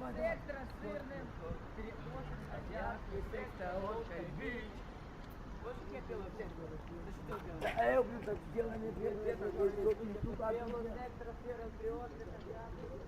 Сектор сырным, перекошен, азиатский, сектор, лодкой, бич. Вот что я пел вообще. За что делать? Да, я люблю так сделанные двери. Белый сектор, сырым, приоткрыт, азиатский.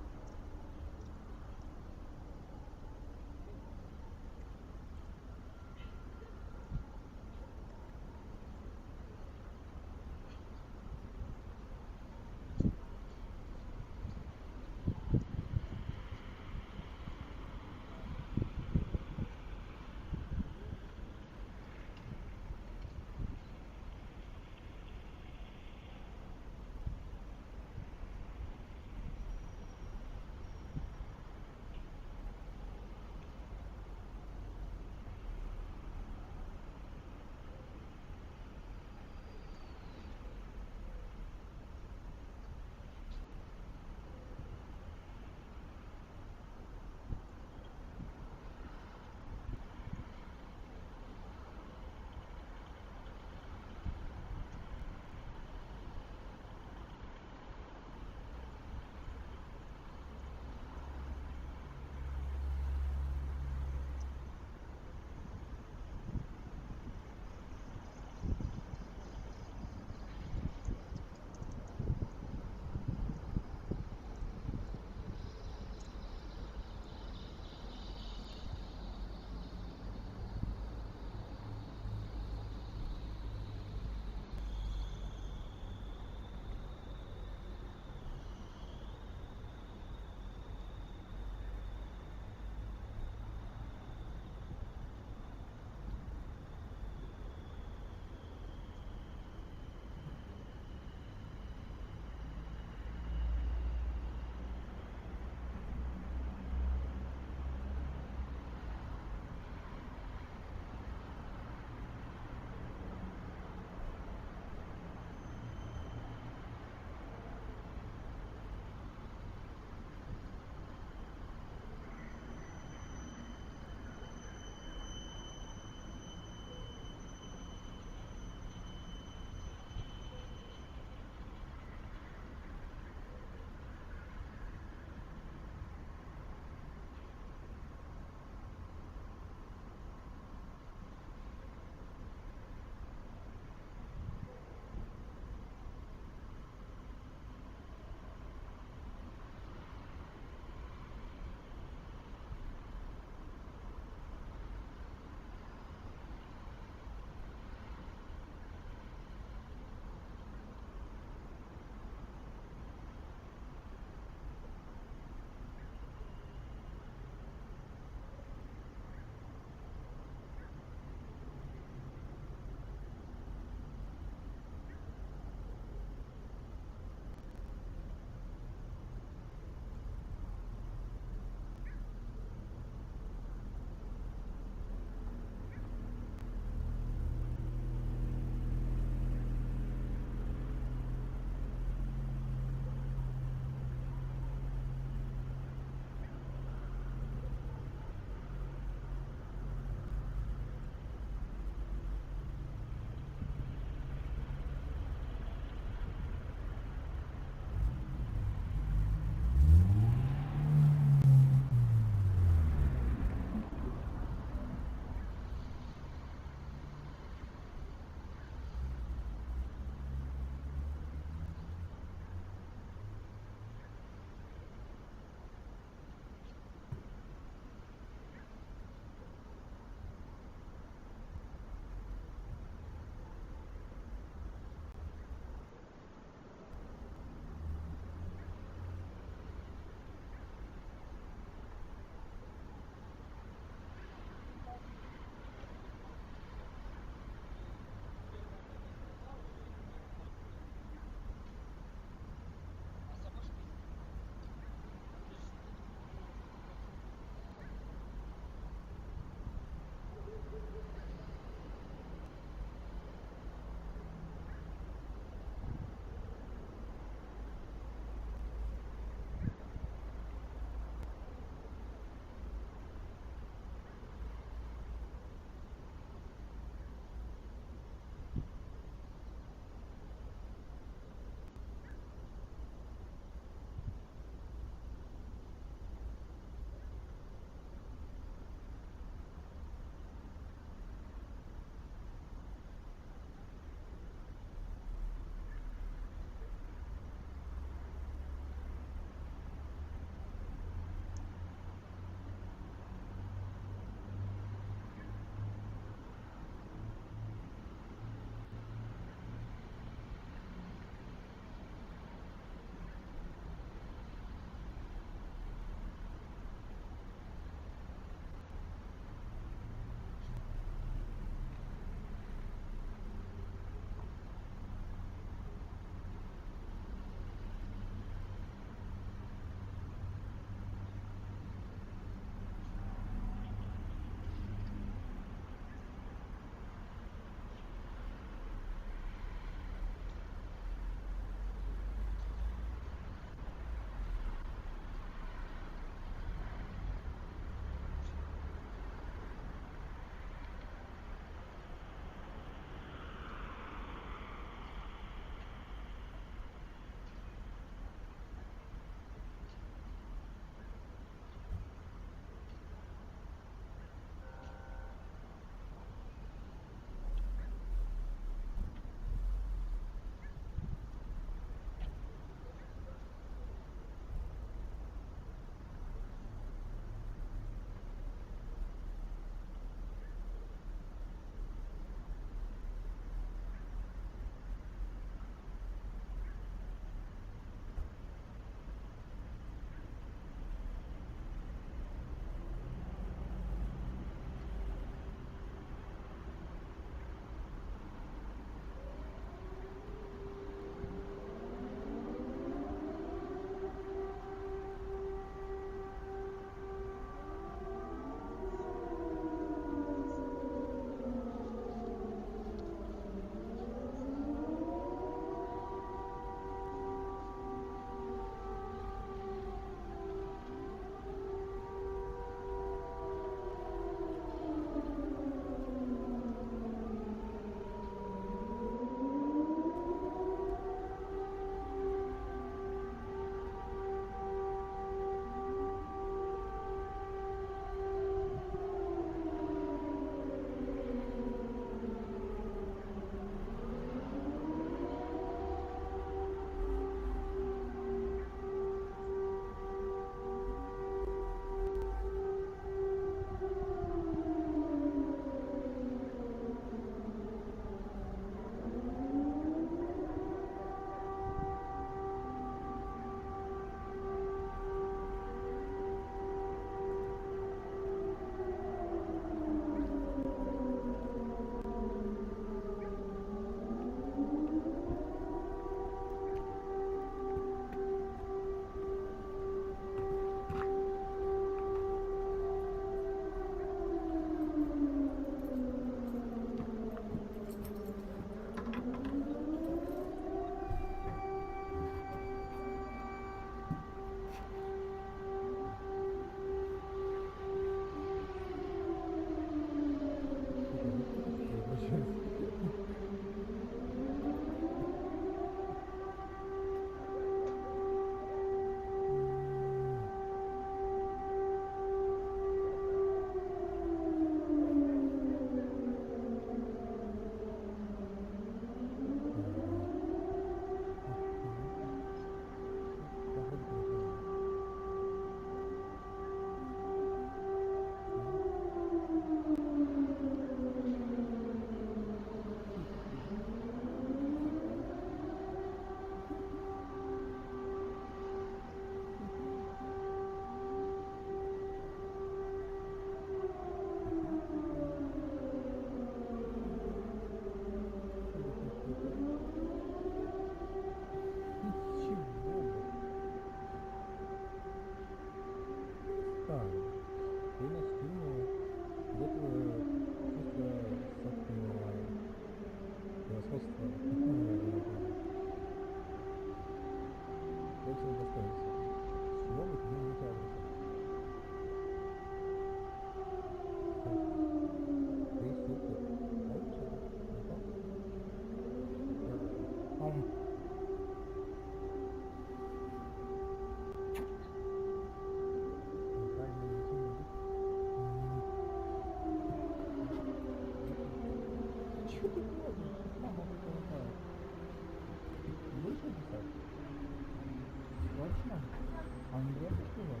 у нас?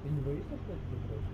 Ты не боишься опять забрать?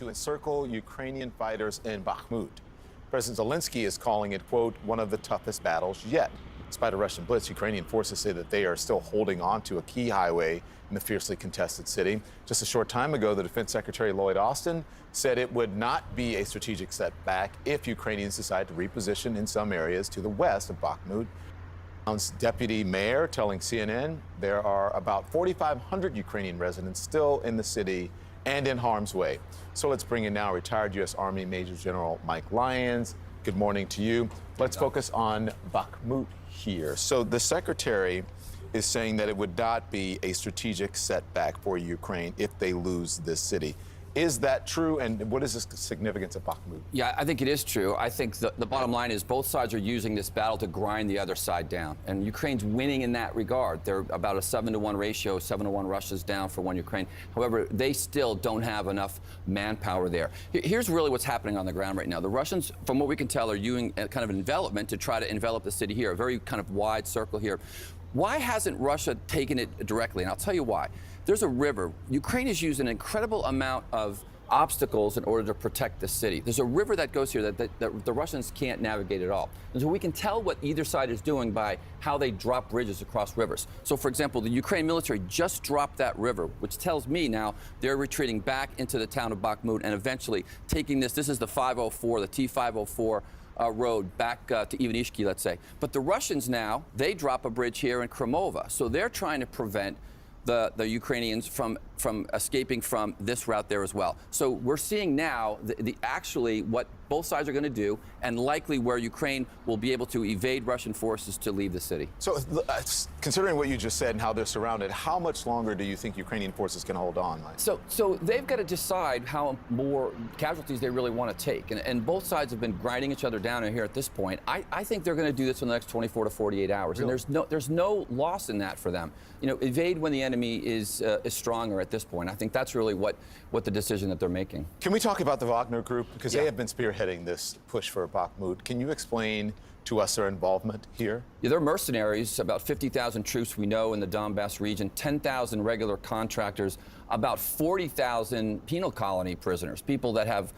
to encircle Ukrainian fighters in Bakhmut. President Zelensky is calling it, quote, one of the toughest battles yet. Despite a Russian blitz, Ukrainian forces say that they are still holding on to a key highway in the fiercely contested city. Just a short time ago, the Defense Secretary Lloyd Austin said it would not be a strategic setback if Ukrainians decide to reposition in some areas to the west of Bakhmut. Deputy mayor telling CNN there are about 4,500 Ukrainian residents still in the city and in harm's way. So let's bring in now retired U.S. Army Major General Mike Lyons. Good morning to you. Let's focus on Bakhmut here. So the secretary is saying that it would not be a strategic setback for Ukraine if they lose this city. Is that true, and what is the significance of Bakhmut? Yeah, I think it is true. I think the bottom line is both sides are using this battle to grind the other side down, and Ukraine's winning in that regard. They're about a 7-to-1 ratio, 7-to-1 Russia's down for 1 Ukraine. However, they still don't have enough manpower there. Here's really what's happening on the ground right now. The Russians, from what we can tell, are using a kind of envelopment to try to envelop the city here, a very kind of wide circle here. Why hasn't Russia taken it directly? And I'll tell you why. There's a river. Ukraine has used an incredible amount of obstacles in order to protect the city. There's a river that goes here that the Russians can't navigate at all. And so we can tell what either side is doing by how they drop bridges across rivers. So, for example, the Ukraine military just dropped that river, which tells me now they're retreating back into the town of Bakhmut and eventually taking this is the 504, the T504 road back to Ivanishki, let's say. But the Russians now, they drop a bridge here in Kremova. So they're trying to prevent the Ukrainians from escaping from this route there as well. So we're seeing now actually what both sides are going to do, and likely where Ukraine will be able to evade Russian forces to leave the city. So considering what you just said and how they're surrounded, how much longer do you think Ukrainian forces can hold on? So they've got to decide how more casualties they really want to take. And both sides have been grinding each other down here at this point. I think they're going to do this in the next 24 to 48 hours. Really? And there's no loss in that for them. You know, evade when the enemy is stronger at this point. I think that's really what the decision that they're making. Can we talk about the Wagner Group? Because they have been spearheading this push for Bakhmut. Can you explain to us their involvement here? Yeah, they're mercenaries, about 50,000 troops we know in the Donbass region, 10,000 regular contractors, about 40,000 penal colony prisoners, people that have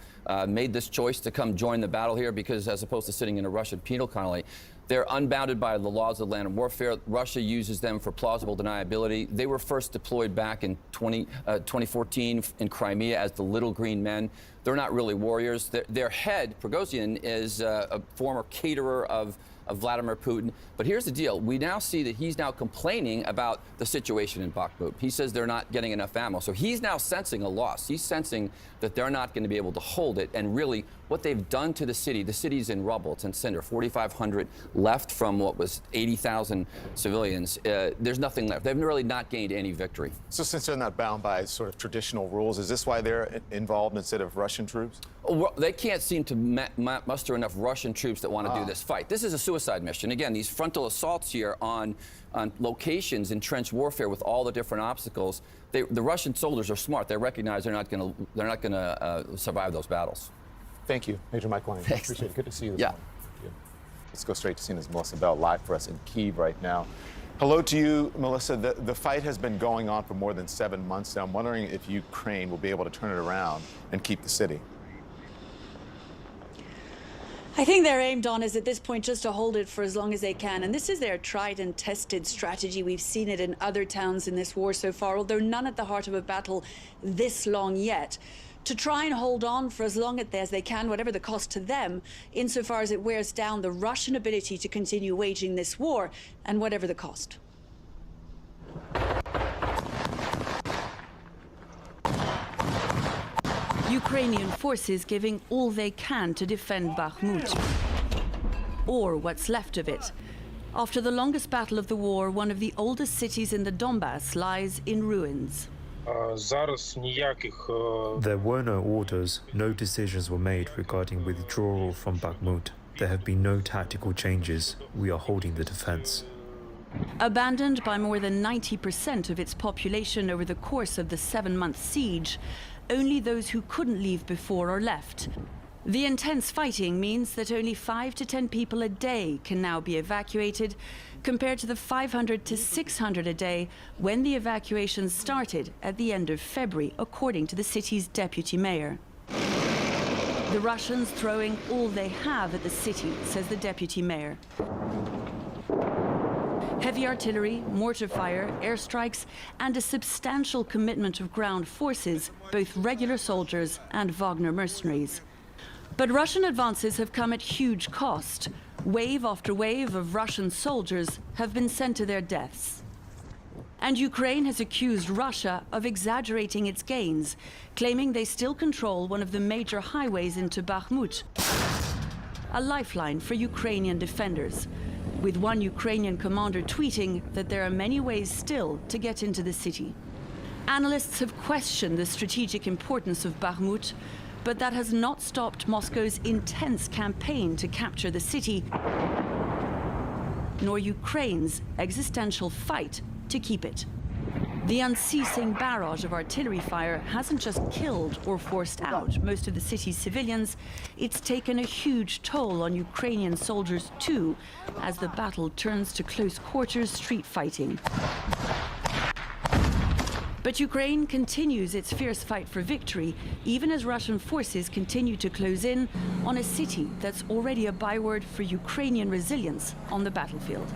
made this choice to come join the battle here because as opposed to sitting in a Russian penal colony. They're unbounded by the laws of land and warfare. Russia uses them for plausible deniability. They were first deployed back in 2014 in Crimea as the Little Green Men. They're not really warriors. Their head, Prigozhin, is a former caterer of Vladimir Putin. But here's the deal. We now see that he's now complaining about the situation in Bakhmut. He says they're not getting enough ammo. So he's now sensing a loss. He's sensing that they're not going to be able to hold it. And really, what they've done to the city's in rubble. It's in cinder. 4,500 left from what was 80,000 civilians. There's nothing left. They've really not gained any victory. So since they're not bound by sort of traditional rules, is this why they're involved instead of Russian troops? Well, they can't seem to muster enough Russian troops that want to do this fight. This is a suicide mission. Again, these frontal assaults here on locations in trench warfare with all the different obstacles. The Russian soldiers are smart. They recognize they're not going to survive those battles. Thank you, Major Mike Lyons. Thanks. Appreciate it. Good to see you this Yeah. morning. Thank you. Let's go straight to CNN's Melissa Bell live for us in Kiev right now. Hello to you, Melissa. The fight has been going on for more than 7 months now. I'm wondering if Ukraine will be able to turn it around and keep the city. I think their aim, Don, is at this point just to hold it for as long as they can. And this is their tried and tested strategy. We've seen it in other towns in this war so far, although none at the heart of a battle this long yet. To try and hold on for as long as they can, whatever the cost to them, insofar as it wears down the Russian ability to continue waging this war, and whatever the cost. Ukrainian forces giving all they can to defend Bakhmut, or what's left of it. After the longest battle of the war, one of the oldest cities in the Donbass lies in ruins. There were no orders, no decisions were made regarding withdrawal from Bakhmut. There have been no tactical changes. We are holding the defense. Abandoned by more than 90% of its population over the course of the 7-month siege, only those who couldn't leave before are left. The intense fighting means that only 5 to 10 people a day can now be evacuated, compared to the 500 to 600 a day when the evacuations started at the end of February, according to the city's deputy mayor. The Russians throwing all they have at the city, says the deputy mayor. Heavy artillery, mortar fire, airstrikes, and a substantial commitment of ground forces, both regular soldiers and Wagner mercenaries. But Russian advances have come at huge cost. Wave after wave of Russian soldiers have been sent to their deaths. And Ukraine has accused Russia of exaggerating its gains, claiming they still control one of the major highways into Bakhmut, a lifeline for Ukrainian defenders, with one Ukrainian commander tweeting that there are many ways still to get into the city. Analysts have questioned the strategic importance of Bakhmut, but that has not stopped Moscow's intense campaign to capture the city, nor Ukraine's existential fight to keep it. The unceasing barrage of artillery fire hasn't just killed or forced out most of the city's civilians, it's taken a huge toll on Ukrainian soldiers too, as the battle turns to close quarters street fighting. But Ukraine continues its fierce fight for victory, even as Russian forces continue to close in on a city that's already a byword for Ukrainian resilience on the battlefield.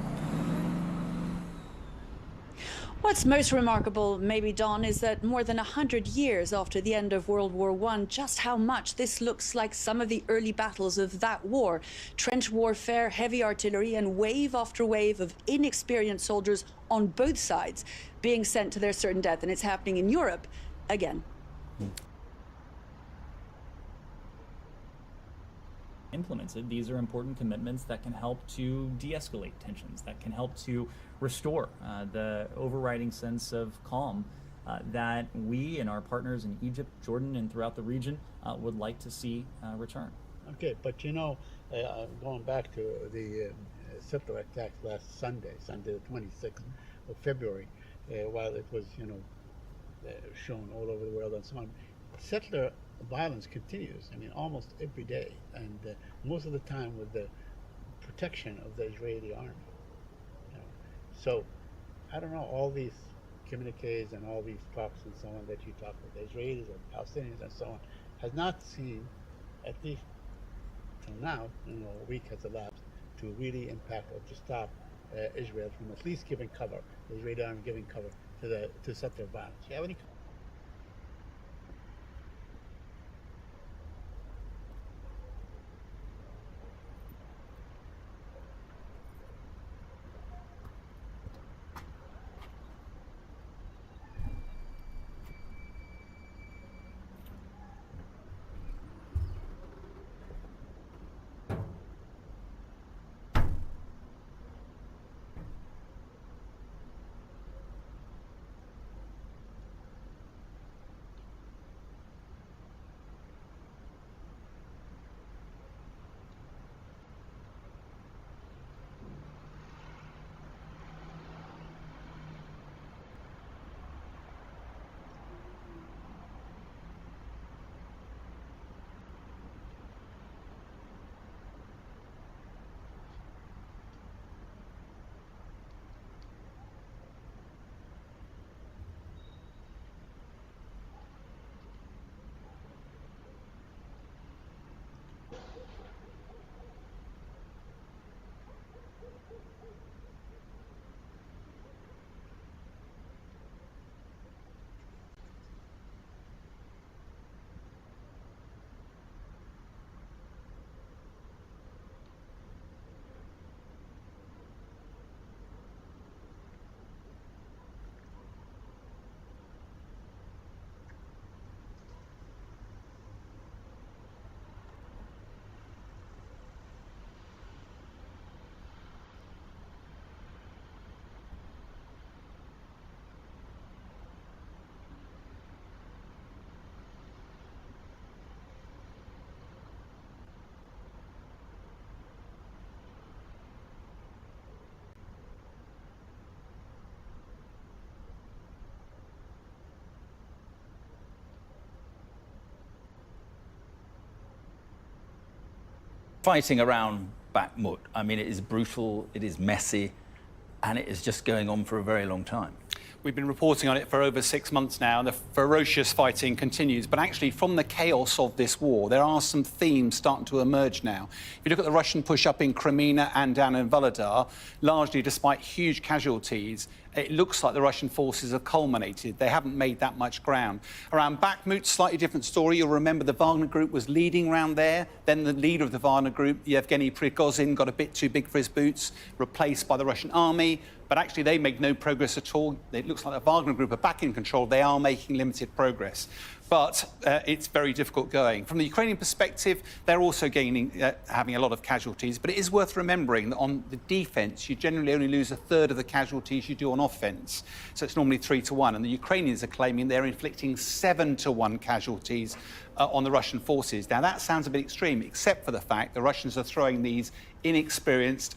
What's most remarkable, maybe, Don, is that more than 100 years after the end of World War I, just how much this looks like some of the early battles of that war. Trench warfare, heavy artillery, and wave after wave of inexperienced soldiers on both sides being sent to their certain death. And it's happening in Europe again. Implemented, these are important commitments that can help to de-escalate tensions, that can help to restore the overriding sense of calm that we and our partners in Egypt, Jordan, and throughout the region would like to see return. Okay, but you know, going back to the settler attacks last Sunday the 26th of February, while it was, you know, shown all over the world and so on, settler violence continues. I mean, almost every day, and most of the time with the protection of the Israeli army. You know? So, I don't know, all these communiques and all these talks and so on that you talk with the Israelis and Palestinians and so on, has not seen, at least till now, you know, a week has elapsed, to really impact or to stop Israel from at least giving cover, the Israeli army giving cover to settler violence. Do you have any? Fighting around Bakhmut, I mean, it is brutal, it is messy, and it is just going on for a very long time. We've been reporting on it for over 6 months now, and the ferocious fighting continues. But actually, from the chaos of this war, there are some themes starting to emerge now. If you look at the Russian push-up in Crimea and down in Volodar, largely despite huge casualties, it looks like the Russian forces have culminated. They haven't made that much ground. Around Bakhmut, slightly different story. You'll remember the Wagner Group was leading around there. Then the leader of the Wagner Group, Yevgeny Prigozhin, got a bit too big for his boots, replaced by the Russian army. But actually, they made no progress at all. It looks like the Wagner Group are back in control. They are making limited progress. But it's very difficult going. From the Ukrainian perspective, they're also having a lot of casualties. But it is worth remembering that on the defence, you generally only lose a third of the casualties you do on offence. So it's normally 3-1. And the Ukrainians are claiming they're inflicting 7-1 casualties on the Russian forces. Now, that sounds a bit extreme, except for the fact the Russians are throwing these inexperienced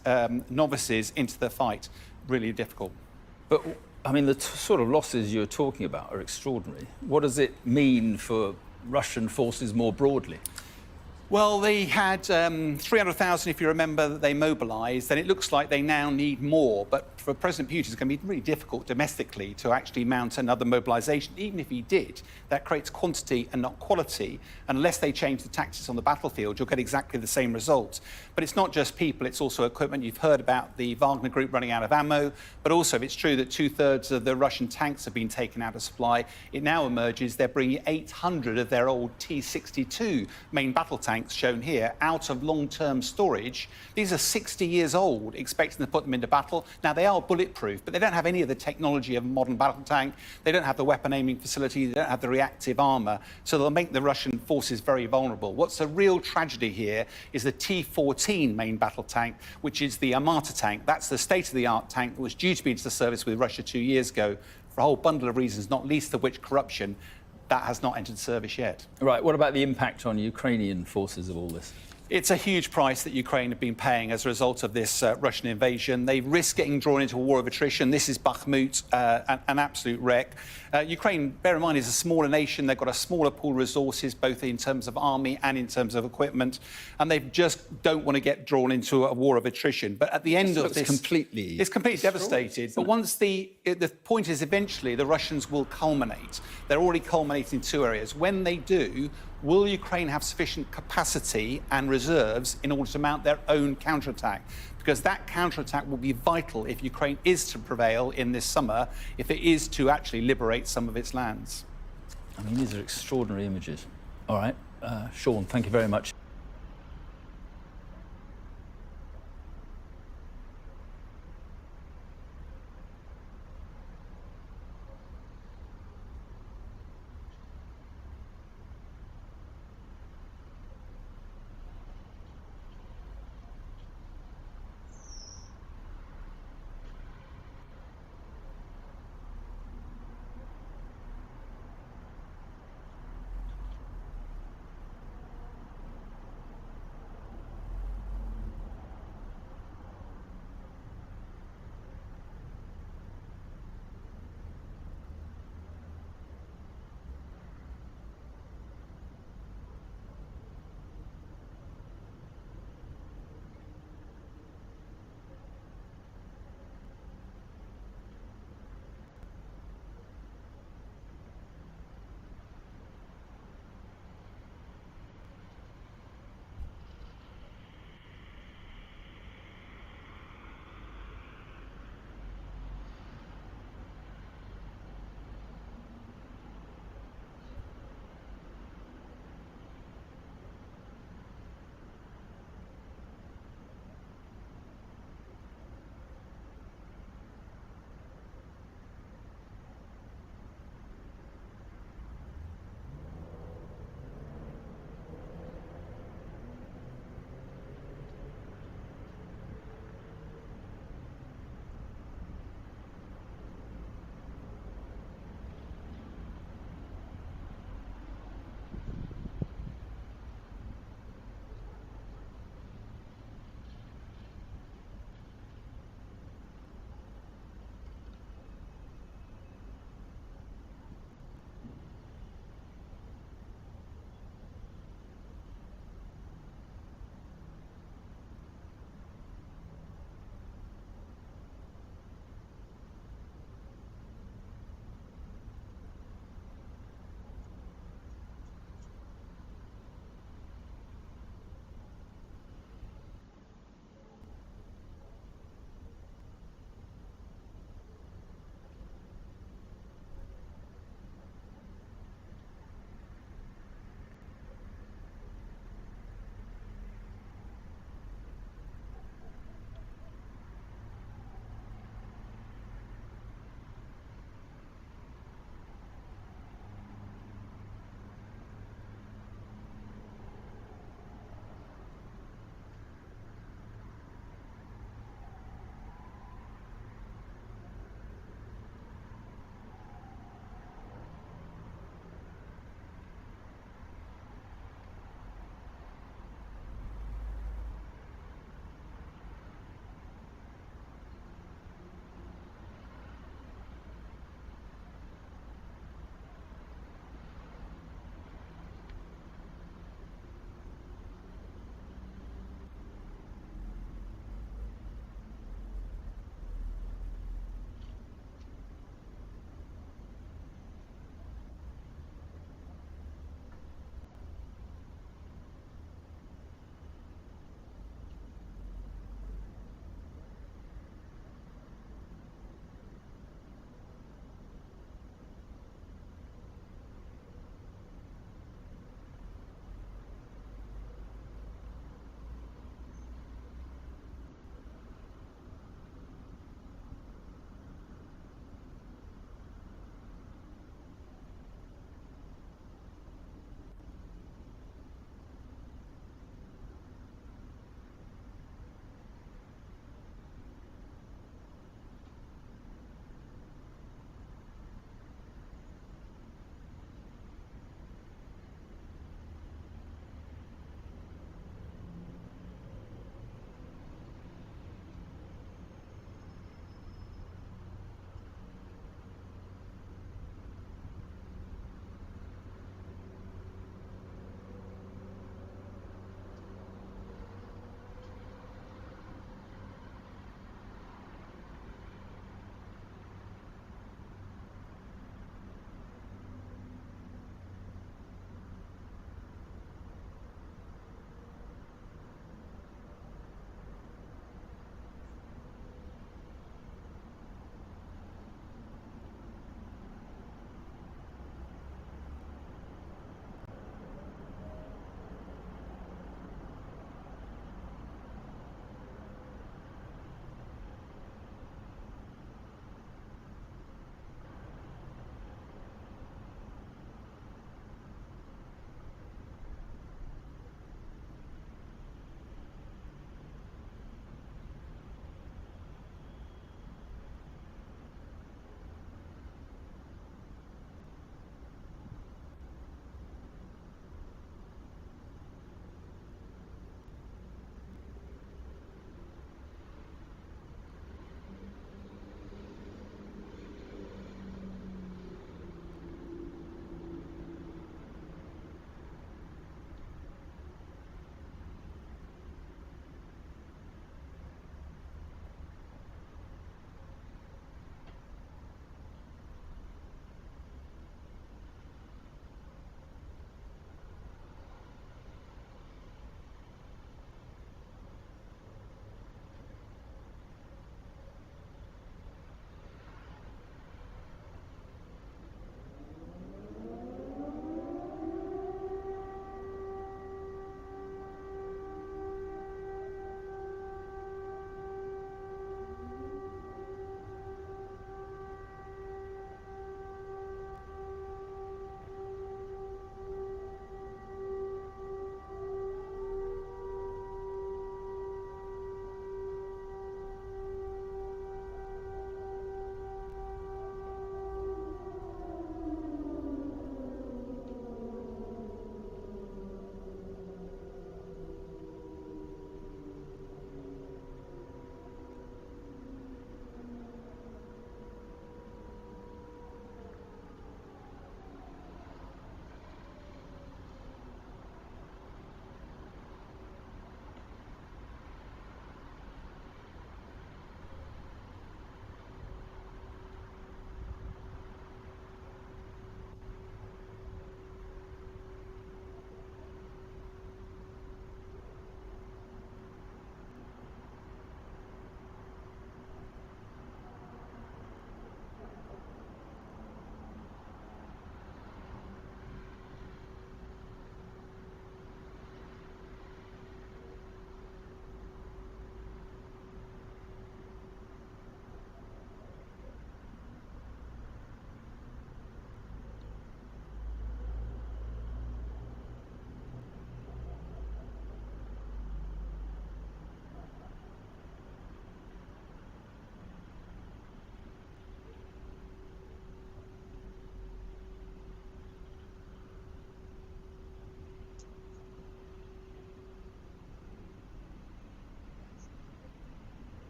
novices into the fight. Really difficult. But, I mean, the sort of losses you're talking about are extraordinary. What does it mean for Russian forces more broadly? Well, they had 300,000, if you remember, that they mobilised, and it looks like they now need more. But for President Putin, it's going to be really difficult domestically to actually mount another mobilisation. Even if he did, that creates quantity and not quality. Unless they change the tactics on the battlefield, you'll get exactly the same result. But it's not just people, it's also equipment. You've heard about the Wagner Group running out of ammo, but also if it's true that 2/3 of the Russian tanks have been taken out of supply, it now emerges they're bringing 800 of their old T-62 main battle tanks, shown here, out of long-term storage. These are 60 years old, expecting to put them into battle. Now, they are bulletproof, but they don't have any of the technology of a modern battle tank. They don't have the weapon aiming facility. They don't have the reactive armour. So they'll make the Russian forces very vulnerable. What's a real tragedy here is the T-14 main battle tank, which is the Armata tank. That's the state-of-the-art tank that was due to be into service with Russia 2 years ago for a whole bundle of reasons, not least of which corruption. That has not entered service yet. Right, what about the impact on Ukrainian forces of all this? It's a huge price that Ukraine have been paying as a result of this Russian invasion. They risk getting drawn into a war of attrition. This is Bakhmut, an absolute wreck. Ukraine, bear in mind, is a smaller nation. They've got a smaller pool of resources, both in terms of army and in terms of equipment. And they just don't want to get drawn into a war of attrition. But at the end of this... It's completely devastated. But once the point is eventually the Russians will culminate. They're already culminating in 2 areas. When they do, will Ukraine have sufficient capacity and reserves in order to mount their own counterattack? Because that counterattack will be vital if Ukraine is to prevail in this summer, if it is to actually liberate some of its lands. I mean, these are extraordinary images. All right, Sean, thank you very much.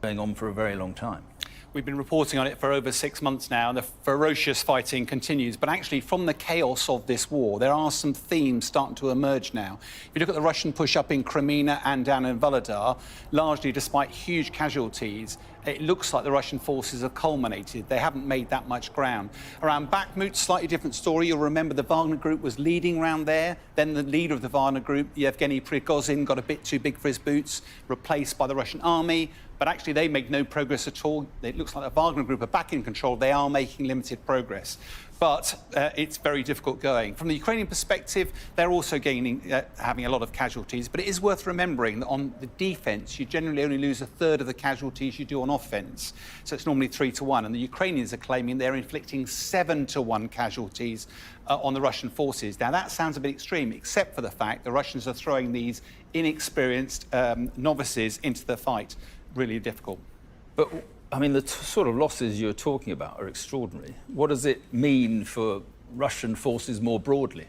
Going on for a very long time. We've been reporting on it for over 6 months now, and the ferocious fighting continues. But actually, from the chaos of this war, there are some themes starting to emerge now. If you look at the Russian push-up in Crimea and down in Volodar, largely despite huge casualties, it looks like the Russian forces have culminated. They haven't made that much ground. Around Bakhmut, slightly different story. You'll remember the Wagner Group was leading around there. Then the leader of the Wagner Group, Yevgeny Prigozhin, got a bit too big for his boots, replaced by the Russian army. But actually, they made no progress at all. It looks like the Wagner Group are back in control. They are making limited progress. But it's very difficult going. From the Ukrainian perspective, they're also having a lot of casualties. But it is worth remembering that on the defence, you generally only lose a third of the casualties you do on offence. So it's normally 3 to 1. And the Ukrainians are claiming they're inflicting 7 to 1 casualties on the Russian forces. Now, that sounds a bit extreme, except for the fact the Russians are throwing these inexperienced novices into the fight. Really difficult. But, I mean, the sort of losses you're talking about are extraordinary. What does it mean for Russian forces more broadly?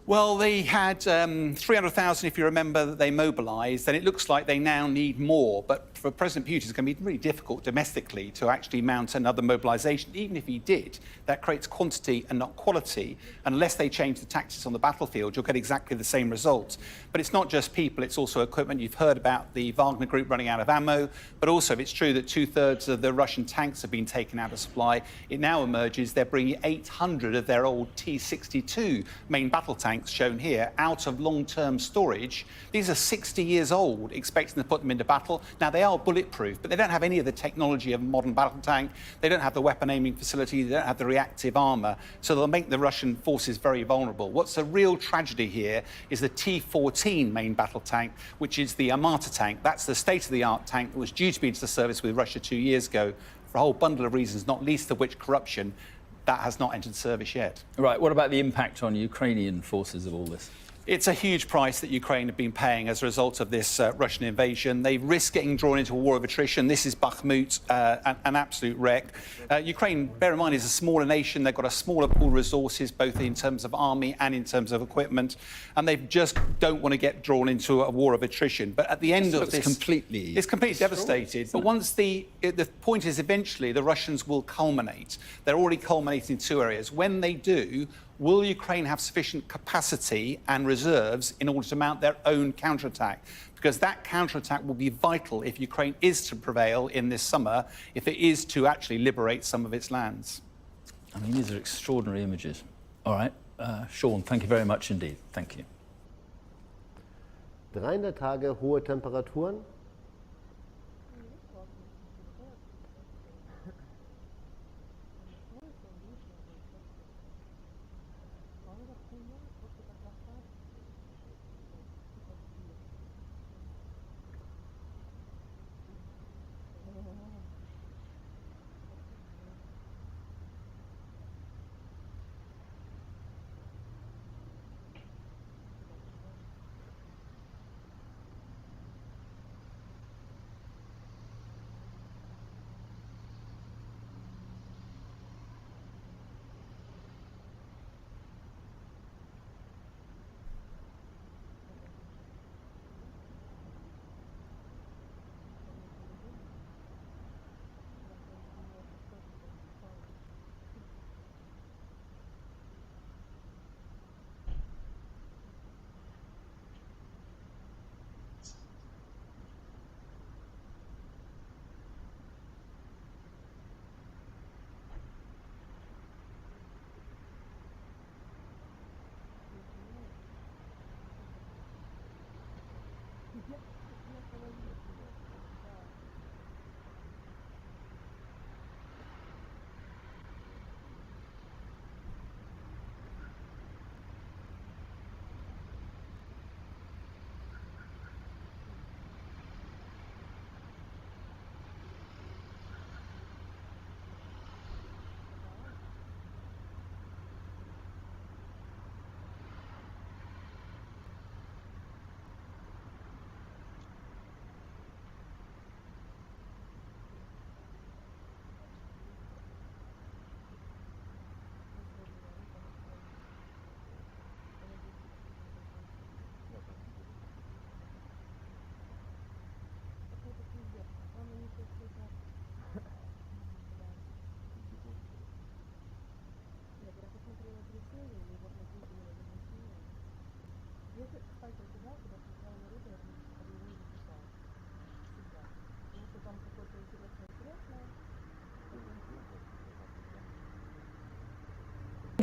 Well, they had 300,000, if you remember, that they mobilised, and it looks like they now need more. But for President Putin, it's going to be really difficult domestically to actually mount another mobilisation. Even if he did, that creates quantity and not quality. Unless they change the tactics on the battlefield, you'll get exactly the same results. But it's not just people, it's also equipment. You've heard about the Wagner Group running out of ammo, but also if it's true that 2/3 of the Russian tanks have been taken out of supply, it now emerges they're bringing 800 of their old T-62 main battle tanks, shown here, out of long-term storage. These are 60 years old, expecting to put them into battle. Now, they are bulletproof, but they don't have any of the technology of a modern battle tank. They don't have the weapon aiming facility. They don't have the reactive armour. So they'll make the Russian forces very vulnerable. What's a real tragedy here is the T-14 main battle tank, which is the Armata tank. That's the state-of-the-art tank that was due to be into service with Russia 2 years ago for a whole bundle of reasons, not least of which corruption. That has not entered service yet. Right, what about the impact on Ukrainian forces of all this? It's a huge price that Ukraine have been paying as a result of this Russian invasion. They risk getting drawn into a war of attrition. This is Bakhmut, an absolute wreck. Ukraine, bear in mind, is a smaller nation. They've got a smaller pool of resources, both in terms of army and in terms of equipment, and they just don't want to get drawn into a war of attrition. But at the end of this... It's completely devastated. But once the point is eventually the Russians will culminate. They're already culminating in 2 areas. When they do, will Ukraine have sufficient capacity and reserves in order to mount their own counterattack? Because that counterattack will be vital if Ukraine is to prevail in this summer, if it is to actually liberate some of its lands. I mean, these are extraordinary images. All right, Sean, thank you very much indeed. Thank you. 300 Tage hohe Temperaturen.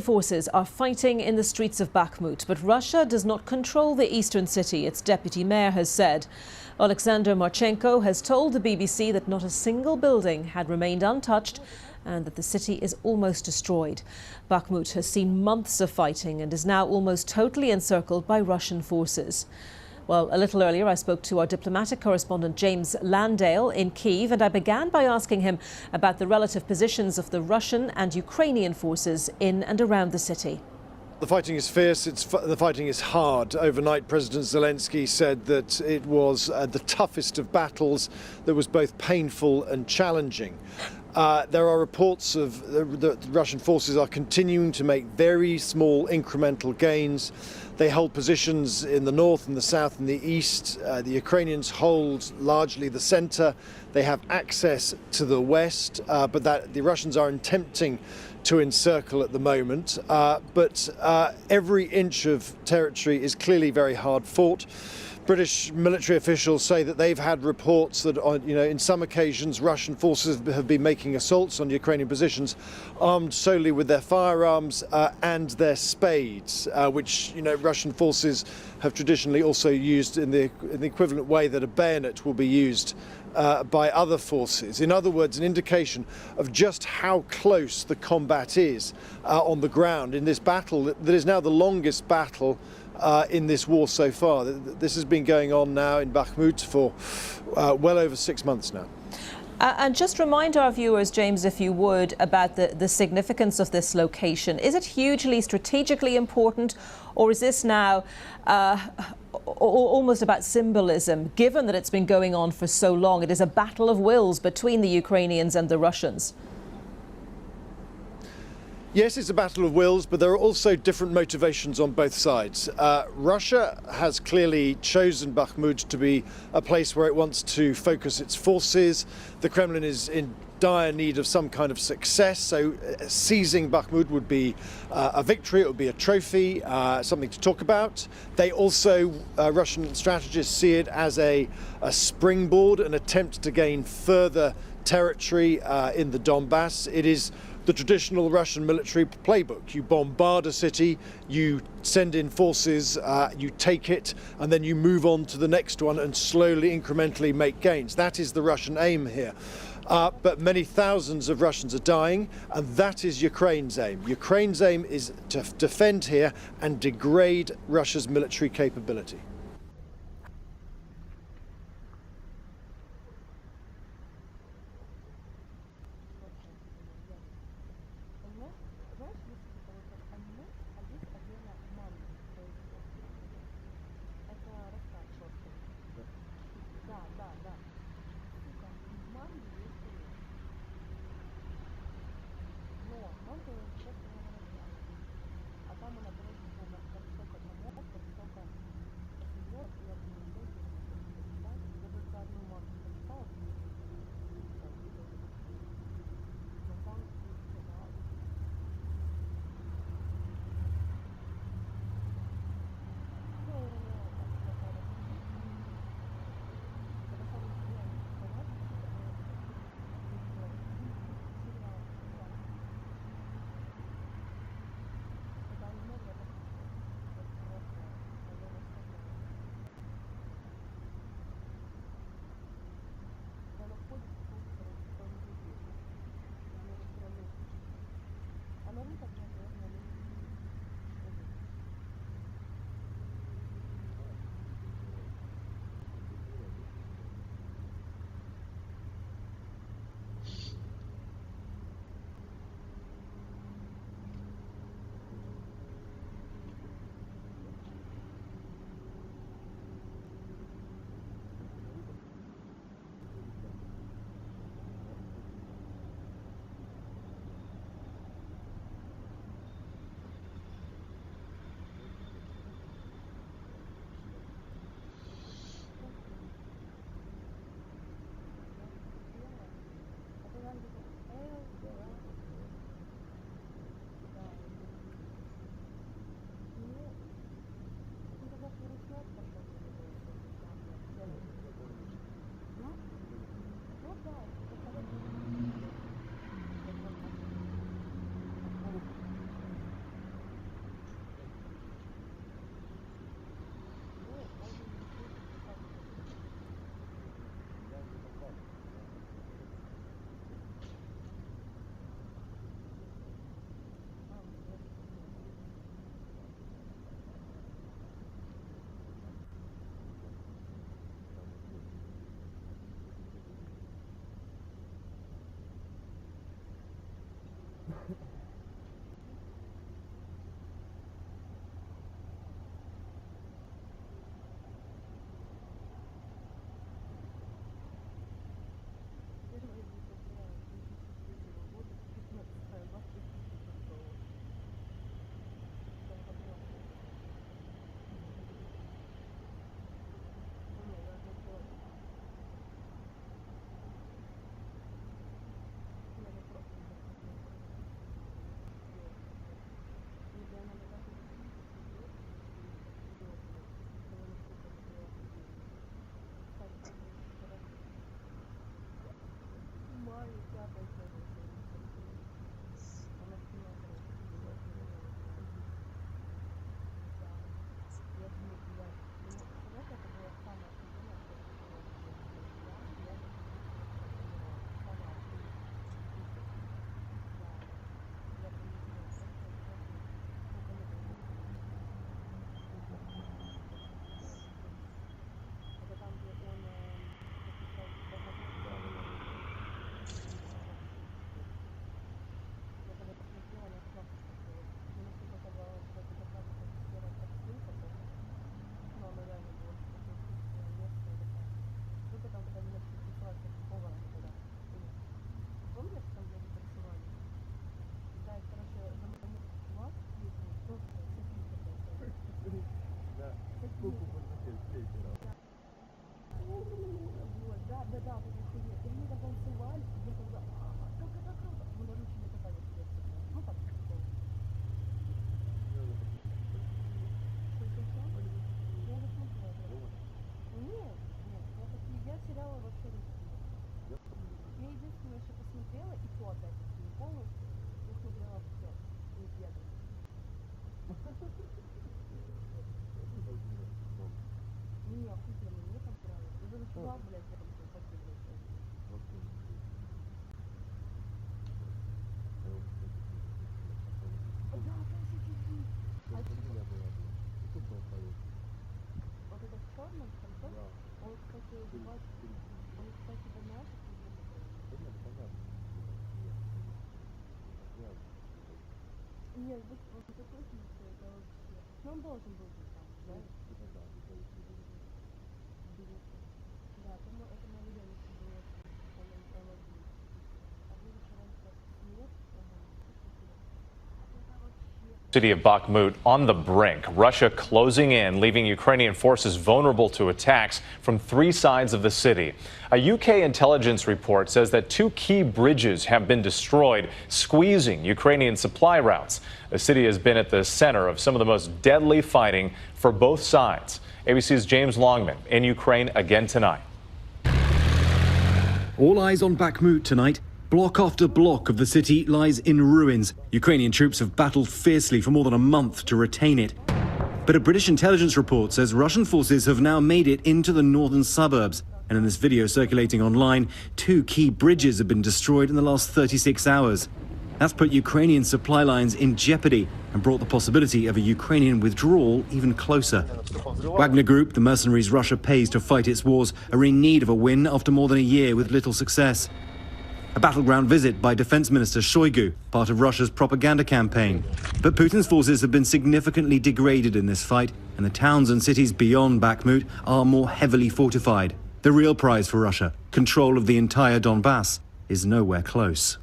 Forces are fighting in the streets of Bakhmut, but Russia does not control the eastern city, its deputy mayor has said. Alexander Marchenko has told the BBC that not a single building had remained untouched and that the city is almost destroyed. Bakhmut has seen months of fighting and is now almost totally encircled by Russian forces. Well, a little earlier I spoke to our diplomatic correspondent James Landale in Kiev, and I began by asking him about the relative positions of the Russian and Ukrainian forces in and around the city. The fighting is fierce, the fighting is hard. Overnight, President Zelensky said that it was the toughest of battles that was both painful and challenging. There are reports of the Russian forces are continuing to make very small incremental gains. They hold positions in the north and the south and the east. The Ukrainians hold largely the center. They have access to the west, but the Russians are attempting to encircle at the moment. But every inch of territory is clearly very hard fought. British military officials say that they've had reports that, in some occasions, Russian forces have been making assaults on Ukrainian positions, armed solely with their firearms and their spades, which Russian forces have traditionally also used in the equivalent way that a bayonet will be used by other forces. In other words, an indication of just how close the combat is on the ground in this battle that is now the longest battle in this war so far. This has been going on now in Bakhmut for well over 6 months now. And just remind our viewers, James, if you would, about the significance of this location. Is it hugely strategically important, or is this now almost about symbolism, given that it's been going on for so long? It is a battle of wills between the Ukrainians and the Russians. Yes, it's a battle of wills, but there are also different motivations on both sides. Russia has clearly chosen Bakhmut to be a place where it wants to focus its forces. The Kremlin is in dire need of some kind of success, so seizing Bakhmut would be a victory, it would be a trophy, something to talk about. They also, Russian strategists, see it as a springboard, an attempt to gain further territory in the Donbass. It is the traditional Russian military playbook. You bombard a city, you send in forces, you take it, and then you move on to the next one and slowly, incrementally make gains. That is the Russian aim here. But many thousands of Russians are dying, and that is Ukraine's aim. Ukraine's aim is to defend here and degrade Russia's military capability. Нет, вот такой смысл, это вообще. Но он должен был быть там, да? Да, это на видео было, он логин. А выше раньше нет, City of Bakhmut on the brink. Russia closing in, leaving Ukrainian forces vulnerable to attacks from three sides of the city. A UK intelligence report says that 2 key bridges have been destroyed, squeezing Ukrainian supply routes. The city has been at the center of some of the most deadly fighting for both sides. ABC's James Longman in Ukraine again tonight. All eyes on Bakhmut tonight. Block after block of the city lies in ruins. Ukrainian troops have battled fiercely for more than a month to retain it. But a British intelligence report says Russian forces have now made it into the northern suburbs. And in this video circulating online, 2 key bridges have been destroyed in the last 36 hours. That's put Ukrainian supply lines in jeopardy and brought the possibility of a Ukrainian withdrawal even closer. Wagner Group, the mercenaries Russia pays to fight its wars, are in need of a win after more than a year with little success. A battleground visit by Defense Minister Shoigu, part of Russia's propaganda campaign. But Putin's forces have been significantly degraded in this fight, and the towns and cities beyond Bakhmut are more heavily fortified. The real prize for Russia, control of the entire Donbass, is nowhere close.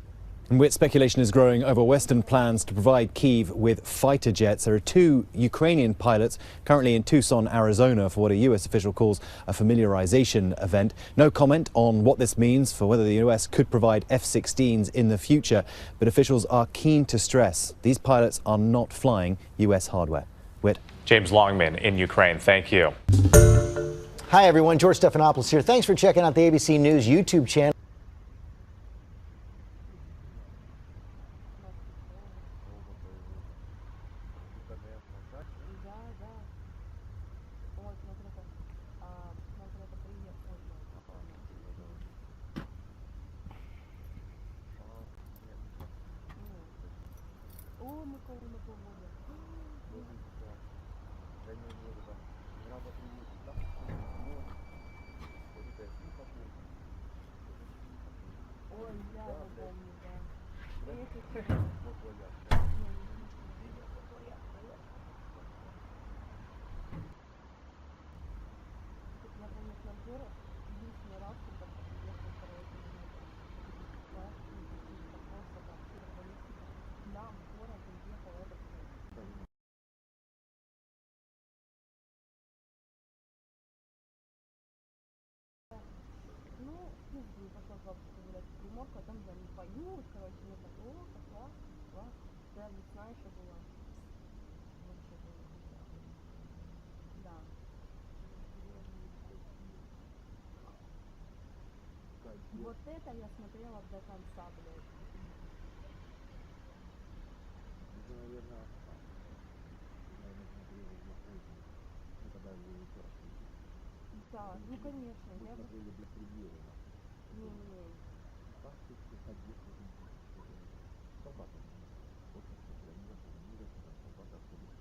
And with speculation is growing over Western plans to provide Kiev with fighter jets. There are 2 Ukrainian pilots currently in Tucson, Arizona, for what a U.S. official calls a familiarization event. No comment on what this means for whether the U.S. could provide F-16s in the future, but officials are keen to stress these pilots are not flying U.S. hardware. Whit. James Longman in Ukraine, thank you. Hi, everyone. George Stephanopoulos here. Thanks for checking out the ABC News YouTube channel. Там я не пою, короче, мне такого, класс, да, весна еще была. Да. Вот это я смотрела до конца, блядь. Это, наверное, Да, ну конечно, мы я бы... смотрели для предела. Не-не-не. Так ты ходил, собака. Вот так смотрели, не запомнил, собака ходит.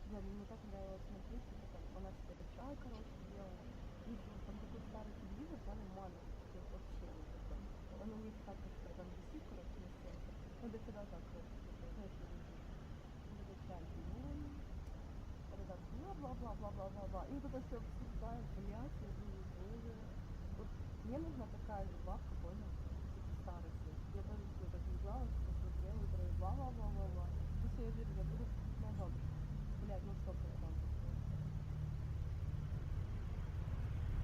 Да, мне так нравилось смотреть, как она что-то чай, короче, делала. И там такой старый телевизор, там маленький, вообще не такой. Он у них так, что там висит, короче, на стенке. Ну, да когда так, знаешь, бла-бла-бла-бла-бла-бла-бла. И вот это все обсуждаем, блядь, я думаю, боже. Вот мне нужна такая же бабка, понял, типа старости. Я тоже все так лежала, что смотрела, и бла-бла-бла-бла-бла. Ну все, я верю, я буду на бабушку. Блядь, ну 100%.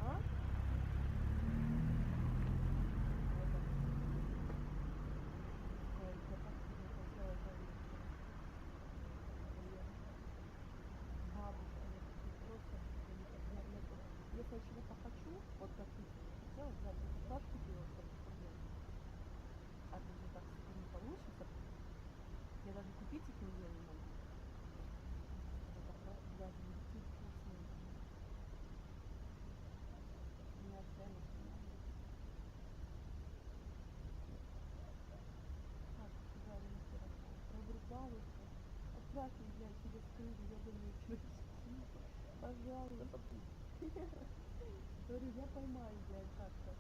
А? Если я чего-то хочу, вот как ты хотела, взять эту флажку делать, а тут же так не получится, я даже купить их нигде не могу. Это просто даже не купить вкусные. У меня ценность не надо. Так, куда мне хорошо? Прогрузалась. Отправь мне, блядь, через книгу, я думаю, через книгу. Пожалуйста. Говорю, я поймаю, блядь, как-то.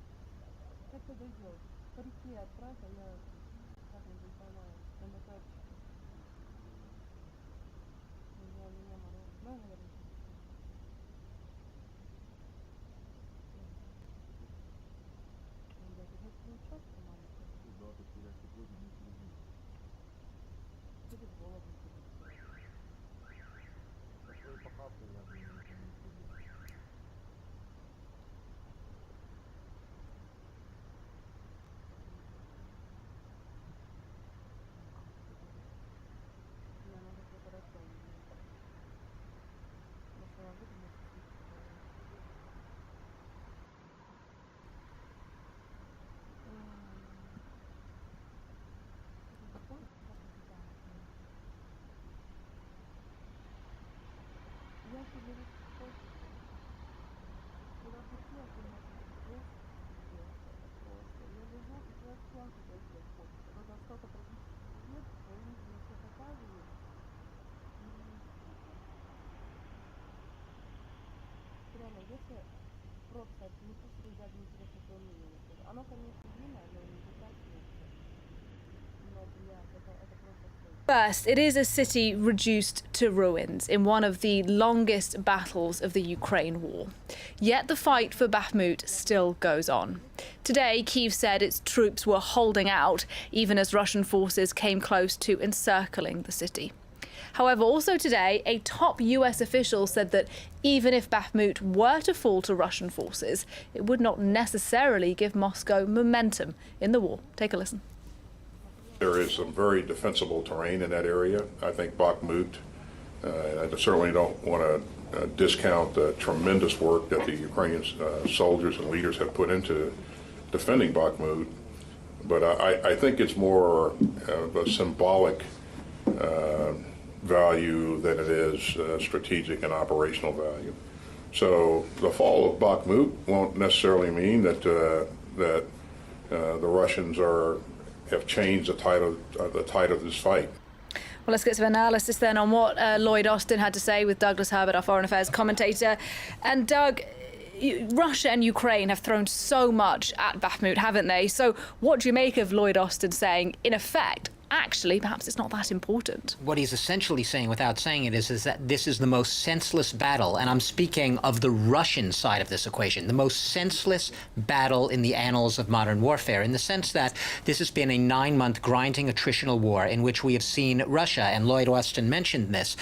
Как-то дойдет. По реке отправь, а я как-нибудь поймаю. На моторчике. Меня мороз. Да, наверное. Блядь, это не четко маленький. Да, ты теряешь сегодня, не следи. Будет голову. Такой похапкой я бы не следил. Я себе просто куда хотела, просто я лежу и я плачу, если хочется. Когда что-то практически нет, то они мне все показывают. Реально, если просто не пусть даже интересно, что он мне не. Оно, конечно, длинное, но не так нет. Но, блядь, это просто все. First, it is a city reduced to ruins in one of the longest battles of the Ukraine war. Yet the fight for Bakhmut still goes on. Today, Kiev said its troops were holding out, even as Russian forces came close to encircling the city. However, also today, a top US official said that even if Bakhmut were to fall to Russian forces, it would not necessarily give Moscow momentum in the war. Take a listen. There is some very defensible terrain in that area. I think Bakhmut, I certainly don't want to discount the tremendous work that the Ukrainian soldiers and leaders have put into defending Bakhmut, but I think it's more of a symbolic value than it is strategic and operational value. So the fall of Bakhmut won't necessarily mean that the Russians have changed the tide of this fight. Well, let's get some analysis then on what Lloyd Austin had to say with Douglas Herbert, our foreign affairs commentator. And Doug, Russia and Ukraine have thrown so much at Bakhmut, haven't they? So what do you make of Lloyd Austin saying, in effect, actually, perhaps it's not that important? What he's essentially saying, without saying it, is that this is the most senseless battle, and I'm speaking of the Russian side of this equation, the most senseless battle in the annals of modern warfare, in the sense that this has been a 9-month grinding attritional war in which we have seen Russia, and Lloyd Austin mentioned this,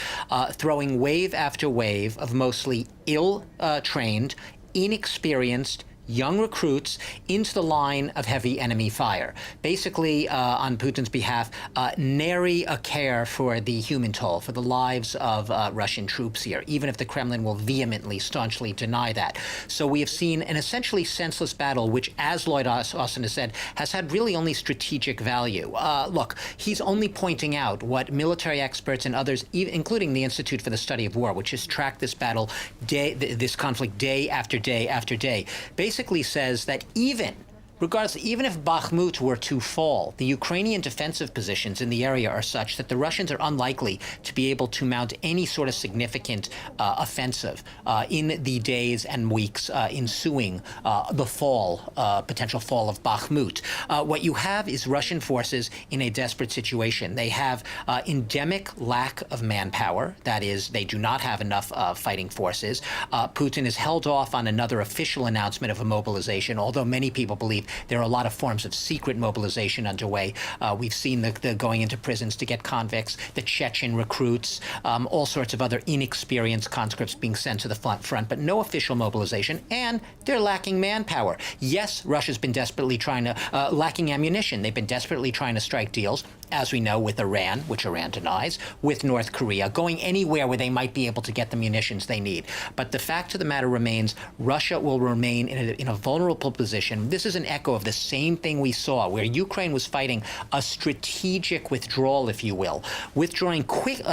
throwing wave after wave of mostly ill-trained, inexperienced, young recruits into the line of heavy enemy fire. Basically, on Putin's behalf, nary a care for the human toll, for the lives of Russian troops here, even if the Kremlin will vehemently, staunchly deny that. So we have seen an essentially senseless battle, which, as Lloyd Austin has said, has had really only strategic value. Look, he's only pointing out what military experts and others, including the Institute for the Study of War, which has tracked this battle, this conflict day after day after day, basically says that even if Bakhmut were to fall, the Ukrainian defensive positions in the area are such that the Russians are unlikely to be able to mount any sort of significant offensive in the days and weeks ensuing the potential fall of Bakhmut. What you have is Russian forces in a desperate situation. They have endemic lack of manpower. That is, they do not have enough fighting forces. Putin has held off on another official announcement of a mobilization, although many people believe there are a lot of forms of secret mobilization underway. We've seen the going into prisons to get convicts, the Chechen recruits, all sorts of other inexperienced conscripts being sent to the front, but no official mobilization, and they're lacking manpower. Yes, Russia's been desperately lacking ammunition. They've been desperately trying to strike deals, as we know, with Iran, which Iran denies, with North Korea, going anywhere where they might be able to get the munitions they need. But the fact of the matter remains, Russia will remain in a vulnerable position. This is an echo of the same thing we saw, where Ukraine was fighting a strategic withdrawal, if you will, withdrawing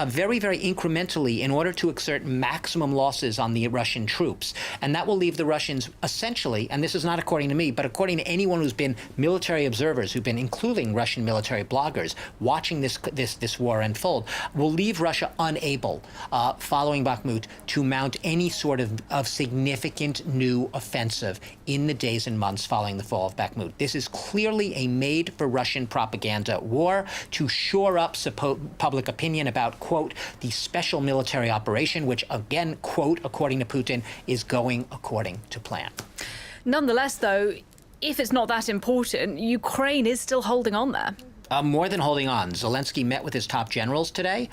very, very incrementally in order to exert maximum losses on the Russian troops. And that will leave the Russians essentially, and this is not according to me, but according to anyone who's been military observers, who've been including Russian military bloggers, watching this war unfold, will leave Russia unable, following Bakhmut, to mount any sort of significant new offensive in the days and months following the fall of Bakhmut. This is clearly a made-for-Russian propaganda war to shore up public opinion about, quote, the special military operation, which, again, quote, according to Putin, is going according to plan. Nonetheless, though, if it's not that important, Ukraine is still holding on there. More than holding on. Zelensky met with his top generals today.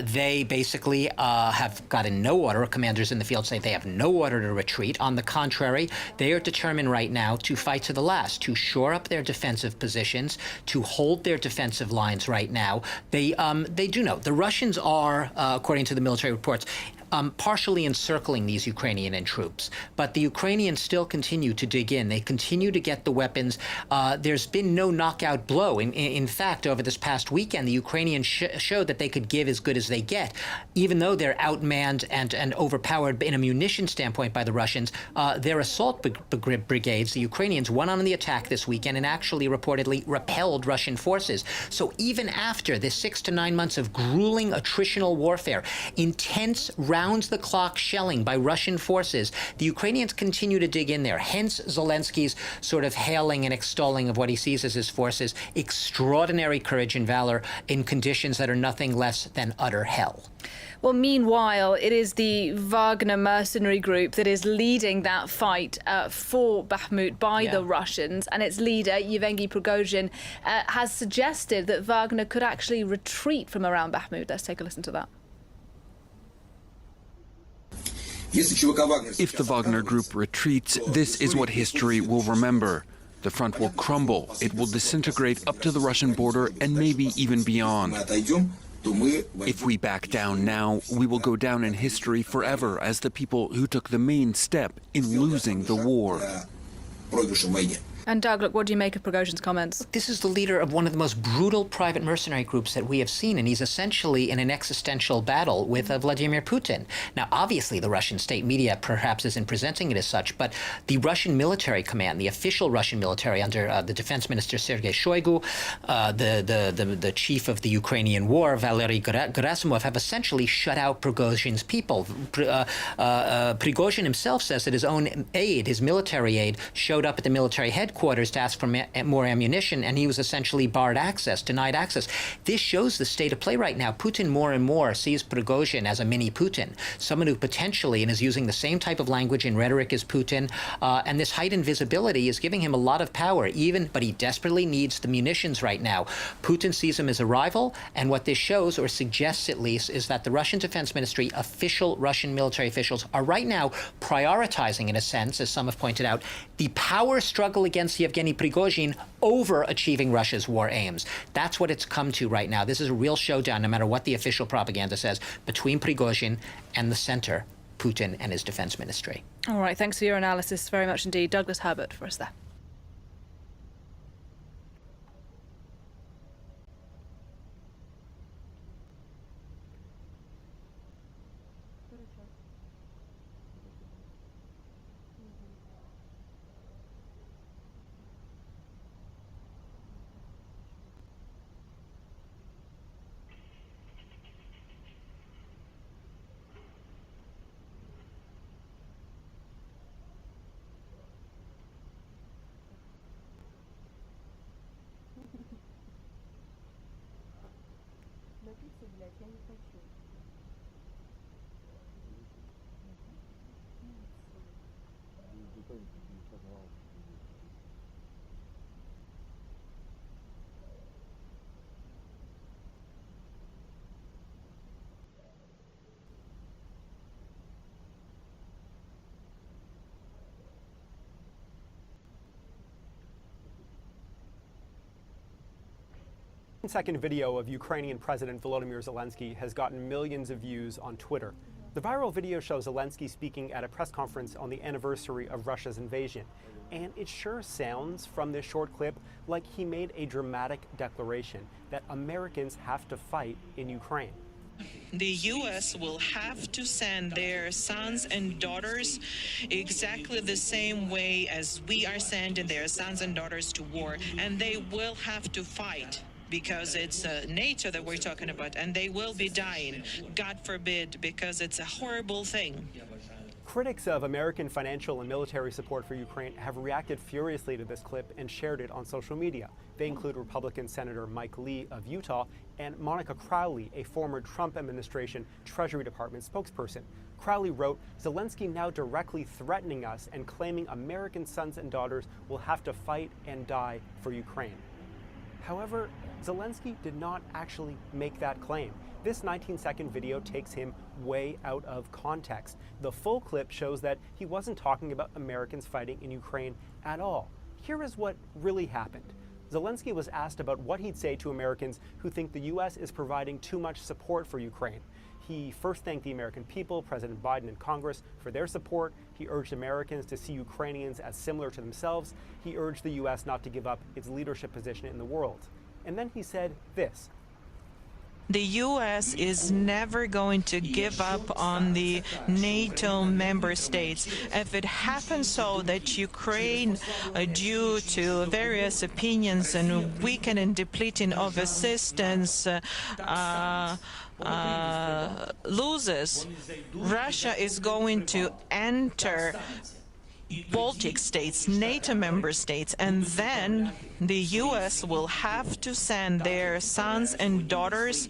They basically have gotten no order. Commanders in the field say they have no order to retreat. On the contrary, they are determined right now to fight to the last, to shore up their defensive positions, to hold their defensive lines right now. They do know. The Russians are, according to the military reports, partially encircling these Ukrainian troops. But the Ukrainians still continue to dig in. They continue to get the weapons. There's been no knockout blow. In fact, over this past weekend, the Ukrainians showed that they could give as good as they get. Even though they're outmanned and overpowered in a munition standpoint by the Russians, their assault brigades, the Ukrainians, went on the attack this weekend and actually reportedly repelled Russian forces. So even after this 6 to 9 months of grueling attritional warfare, intense round-the-clock shelling by Russian forces, the Ukrainians continue to dig in there. Hence Zelensky's sort of hailing and extolling of what he sees as his forces' extraordinary courage and valor in conditions that are nothing less than utter hell. Well, meanwhile, it is the Wagner mercenary group that is leading that fight for Bakhmut by the Russians, and its leader, Yevgeny Prigozhin, has suggested that Wagner could actually retreat from around Bakhmut. Let's take a listen to that. If the Wagner group retreats, this is what history will remember. The front will crumble, it will disintegrate up to the Russian border and maybe even beyond. If we back down now, we will go down in history forever as the people who took the main step in losing the war. And Doug, look, what do you make of Prigozhin's comments? This is the leader of one of the most brutal private mercenary groups that we have seen, and he's essentially in an existential battle with Vladimir Putin. Now, obviously, the Russian state media perhaps isn't presenting it as such, but the Russian military command, the official Russian military under the defense minister Sergei Shoigu, the chief of the Ukrainian war, Valery Gerasimov, have essentially shut out Prigozhin's people. Prigozhin himself says that his own aide, his military aide, showed up at the military headquarters to ask for more ammunition, and he was essentially denied access. This shows the state of play right now. Putin more and more sees Prigozhin as a mini Putin, someone who potentially, and is using the same type of language and rhetoric as Putin, and this heightened visibility is giving him a lot of power, but he desperately needs the munitions right now. Putin sees him as a rival, and what this shows, or suggests at least, is that the Russian Defense Ministry, official Russian military officials, are right now prioritizing, in a sense, as some have pointed out, the power struggle against Yevgeny Prigozhin over achieving Russia's war aims. That's what it's come to right now. This is a real showdown, no matter what the official propaganda says, between Prigozhin and the center, Putin and his defense ministry. All right, thanks for your analysis very much indeed. Douglas Herbert for us there. Напиться, блядь, я не хочу. Second video of Ukrainian President Volodymyr Zelensky has gotten millions of views on Twitter. The viral video shows Zelensky speaking at a press conference on the anniversary of Russia's invasion. And it sure sounds from this short clip like he made a dramatic declaration that Americans have to fight in Ukraine. The U.S. will have to send their sons and daughters exactly the same way as we are sending their sons and daughters to war, and they will have to fight. Because it's NATO that we're talking about, and they will be dying, God forbid, because it's a horrible thing. Critics of American financial and military support for Ukraine have reacted furiously to this clip and shared it on social media. They include Republican Senator Mike Lee of Utah and Monica Crowley, a former Trump administration Treasury Department spokesperson. Crowley wrote, "Zelensky now directly threatening us and claiming American sons and daughters will have to fight and die for Ukraine." However, Zelensky did not actually make that claim. This 19-second video takes him way out of context. The full clip shows that he wasn't talking about Americans fighting in Ukraine at all. Here is what really happened. Zelensky was asked about what he'd say to Americans who think the U.S. is providing too much support for Ukraine. He first thanked the American people, President Biden and Congress, for their support. He urged Americans to see Ukrainians as similar to themselves. He urged the U.S. not to give up its leadership position in the world. And then he said this. The U.S. is never going to give up on the NATO member states. If it happens so that Ukraine, due to various opinions and weakening and depleting of assistance, loses, Russia is going to enter Baltic states, NATO member states, and then the U.S. will have to send their sons and daughters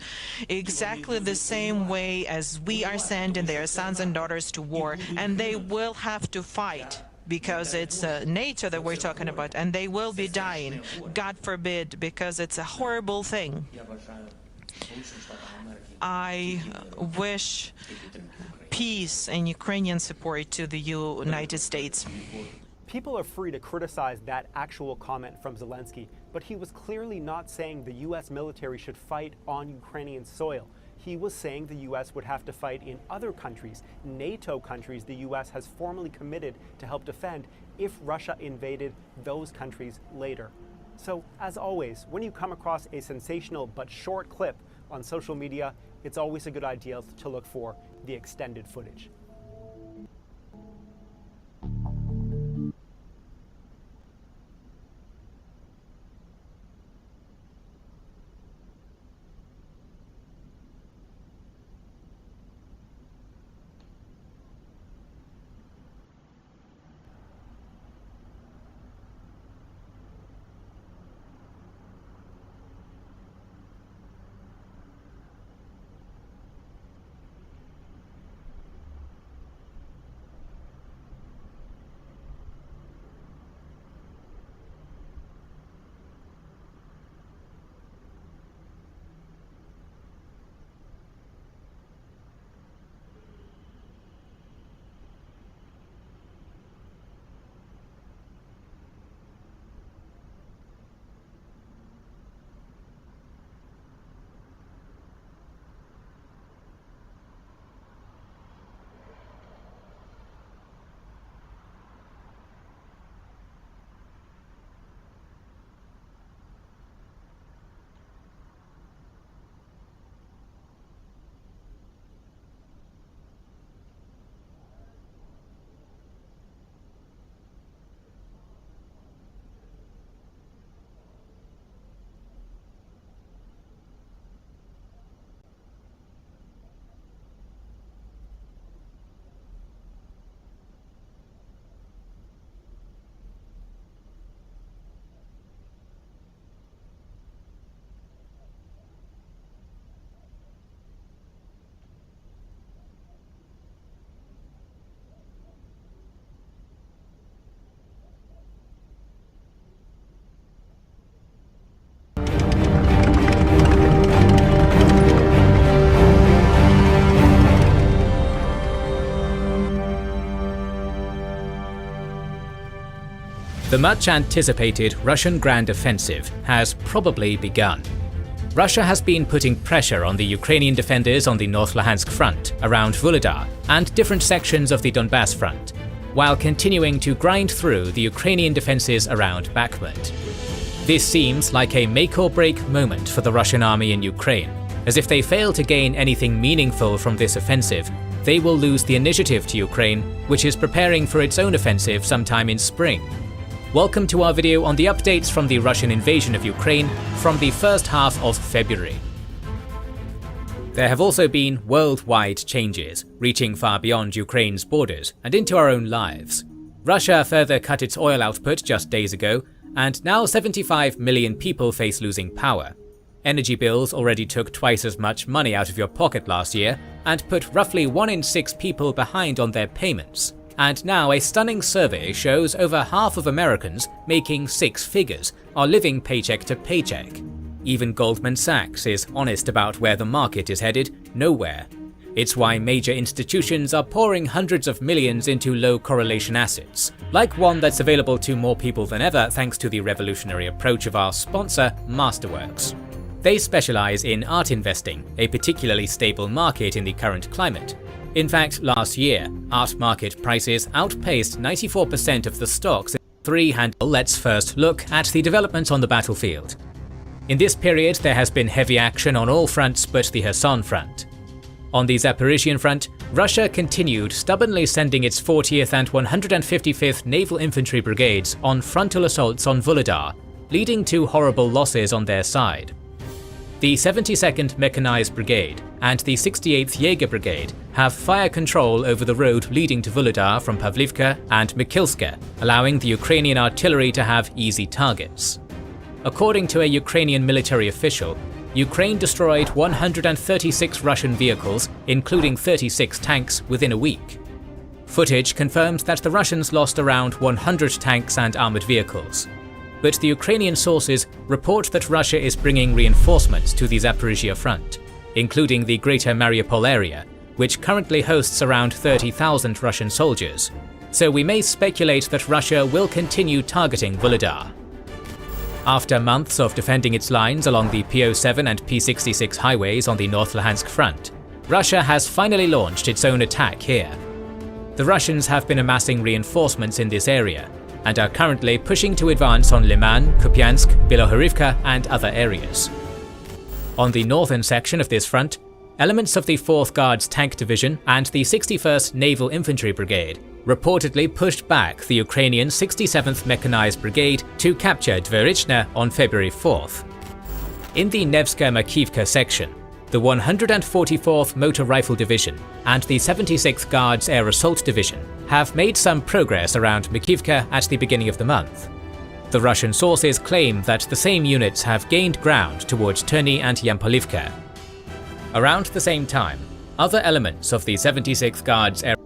exactly the same way as we are sending their sons and daughters to war, and they will have to fight. Because it's NATO that we're talking about, and they will be dying, God forbid, because it's a horrible thing. I wish peace and Ukrainian support to the United States. People are free to criticize that actual comment from Zelensky, but he was clearly not saying the U.S. military should fight on Ukrainian soil. he was saying the US would have to fight in other countries, NATO countries the US has formally committed to help defend if Russia invaded those countries later. So, as always, when you come across a sensational but short clip on social media, it's always a good idea to look for the extended footage. The much anticipated Russian grand offensive has probably begun. Russia has been putting pressure on the Ukrainian defenders on the North Luhansk front, around Vuhledar, and different sections of the Donbass front, while continuing to grind through the Ukrainian defenses around Bakhmut. This seems like a make-or-break moment for the Russian army in Ukraine, as if they fail to gain anything meaningful from this offensive, they will lose the initiative to Ukraine, which is preparing for its own offensive sometime in spring. Welcome to our video on the updates from the Russian invasion of Ukraine from the first half of February. There have also been worldwide changes, reaching far beyond Ukraine's borders and into our own lives. Russia further cut its oil output just days ago, and now 75 million people face losing power. Energy bills already took twice as much money out of your pocket last year, and put roughly 1 in 6 people behind on their payments. And now a stunning survey shows over half of Americans making 6 figures are living paycheck to paycheck. Even Goldman Sachs is honest about where the market is headed: nowhere. It's why major institutions are pouring hundreds of millions into low correlation assets, like one that's available to more people than ever thanks to the revolutionary approach of our sponsor, Masterworks. They specialize in art investing, a particularly stable market in the current climate. In fact, last year, art market prices outpaced 94% of the stocks in 3 handle. Let's first look at the developments on the battlefield. In this period, there has been heavy action on all fronts but the Kherson front. On the Zaporizhian front, Russia continued stubbornly sending its 40th and 155th Naval Infantry Brigades on frontal assaults on Vuhledar, leading to horrible losses on their side. The 72nd Mechanized Brigade and the 68th Jaeger Brigade have fire control over the road leading to Vuhledar from Pavlivka and Mikilska, allowing the Ukrainian artillery to have easy targets. According to a Ukrainian military official, Ukraine destroyed 136 Russian vehicles, including 36 tanks, within a week. Footage confirms that the Russians lost around 100 tanks and armoured vehicles. But the Ukrainian sources report that Russia is bringing reinforcements to the Zaporizhia front, including the greater Mariupol area, which currently hosts around 30,000 Russian soldiers. So we may speculate that Russia will continue targeting Vuhledar. After months of defending its lines along the P07 and P66 highways on the North Luhansk front, Russia has finally launched its own attack here. The Russians have been amassing reinforcements in this area and are currently pushing to advance on Liman, Kupiansk, Bilohorivka and other areas. On the northern section of this front, elements of the 4th Guards Tank Division and the 61st Naval Infantry Brigade reportedly pushed back the Ukrainian 67th Mechanized Brigade to capture Dverichne on February 4th. In the Nevska Makivka section, the 144th Motor Rifle Division and the 76th Guards Air Assault Division have made some progress around Makivka at the beginning of the month. The Russian sources claim that the same units have gained ground towards Terny and Yampolivka. Around the same time, other elements of the 76th Guards Air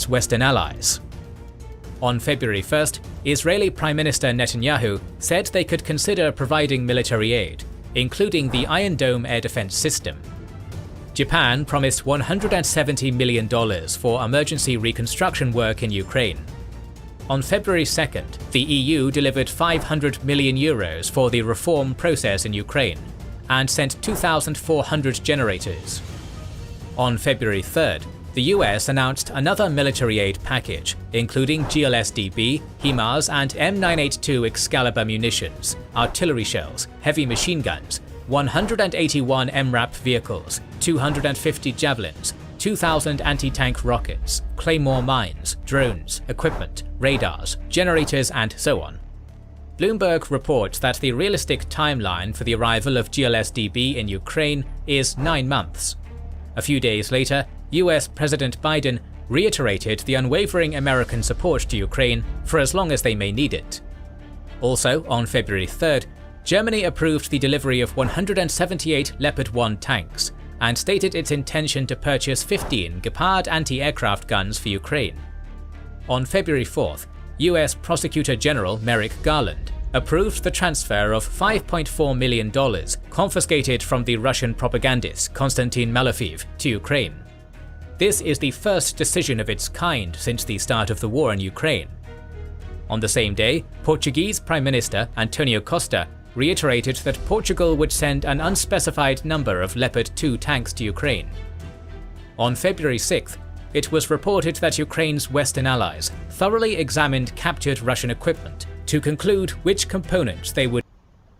its Western allies. On February 1st, Israeli Prime Minister Netanyahu said they could consider providing military aid, including the Iron Dome air defense system. Japan promised $170 million for emergency reconstruction work in Ukraine. On February 2nd, the EU delivered €500 million for the reform process in Ukraine and sent 2,400 generators. On February 3rd, the US announced another military aid package, including GLSDB, HIMARS and M982 Excalibur munitions, artillery shells, heavy machine guns, 181 MRAP vehicles, 250 javelins, 2,000 anti-tank rockets, claymore mines, drones, equipment, radars, generators and so on. Bloomberg reports that the realistic timeline for the arrival of GLSDB in Ukraine is 9 months. A few days later, US President Biden reiterated the unwavering American support to Ukraine for as long as they may need it. Also, on February 3rd, Germany approved the delivery of 178 Leopard 1 tanks and stated its intention to purchase 15 Gepard anti-aircraft guns for Ukraine. On February 4th, US Prosecutor General Merrick Garland approved the transfer of $5.4 million confiscated from the Russian propagandist Konstantin Malofeev to Ukraine. This is the first decision of its kind since the start of the war in Ukraine. On the same day, Portuguese Prime Minister Antonio Costa reiterated that Portugal would send an unspecified number of Leopard 2 tanks to Ukraine. On February 6th, it was reported that Ukraine's Western allies thoroughly examined captured Russian equipment to conclude which components they would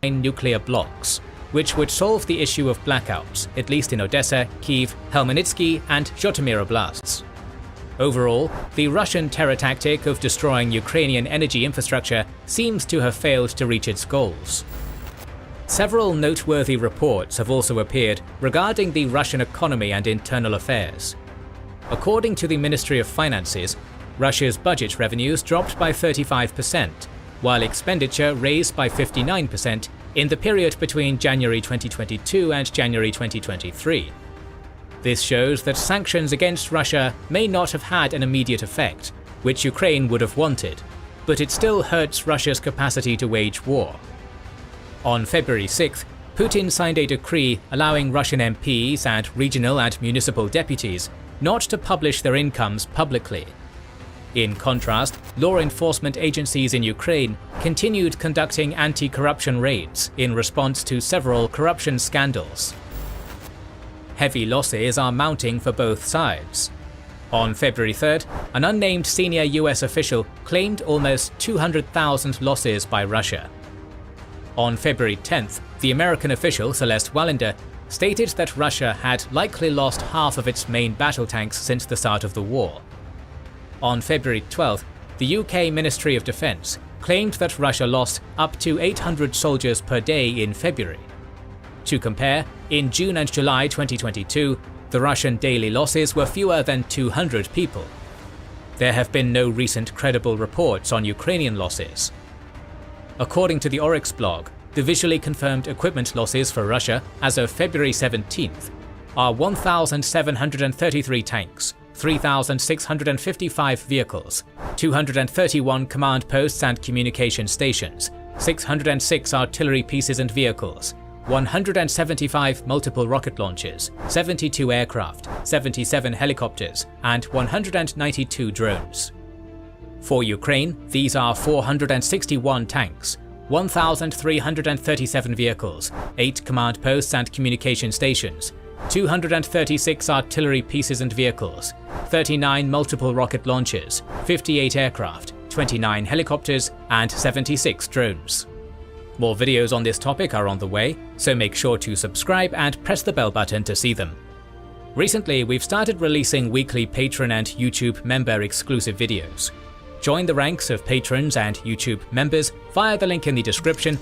in nuclear blocks, which would solve the issue of blackouts, at least in Odessa, Kiev, Khmelnytskyi and Zhytomyr oblasts. Overall, the Russian terror tactic of destroying Ukrainian energy infrastructure seems to have failed to reach its goals. Several noteworthy reports have also appeared regarding the Russian economy and internal affairs. According to the Ministry of Finances, Russia's budget revenues dropped by 35%, while expenditure raised by 59% in the period between January 2022 and January 2023. This shows that sanctions against Russia may not have had an immediate effect, which Ukraine would have wanted, but it still hurts Russia's capacity to wage war. On February 6th, Putin signed a decree allowing Russian MPs and regional and municipal deputies not to publish their incomes publicly. In contrast, law enforcement agencies in Ukraine continued conducting anti-corruption raids in response to several corruption scandals. Heavy losses are mounting for both sides. On February 3rd, an unnamed senior US official claimed almost 200,000 losses by Russia. On February 10th, the American official Celeste Wallander stated that Russia had likely lost half of its main battle tanks since the start of the war. On February 12th, the UK Ministry of Defence claimed that Russia lost up to 800 soldiers per day in February. To compare, in June and July 2022, the Russian daily losses were fewer than 200 people. There have been no recent credible reports on Ukrainian losses. According to the Oryx blog, the visually confirmed equipment losses for Russia as of February 17th are 1,733 tanks, 3,655 vehicles, 231 command posts and communication stations, 606 artillery pieces and vehicles, 175 multiple rocket launchers, 72 aircraft, 77 helicopters, and 192 drones. For Ukraine, these are 461 tanks, 1,337 vehicles, 8 command posts and communication stations, 236 artillery pieces and vehicles, 39 multiple rocket launchers, 58 aircraft, 29 helicopters, and 76 drones. More videos on this topic are on the way, so make sure to subscribe and press the bell button to see them. Recently, we've started releasing weekly Patreon and YouTube member exclusive videos. Join the ranks of patrons and YouTube members via the link in the description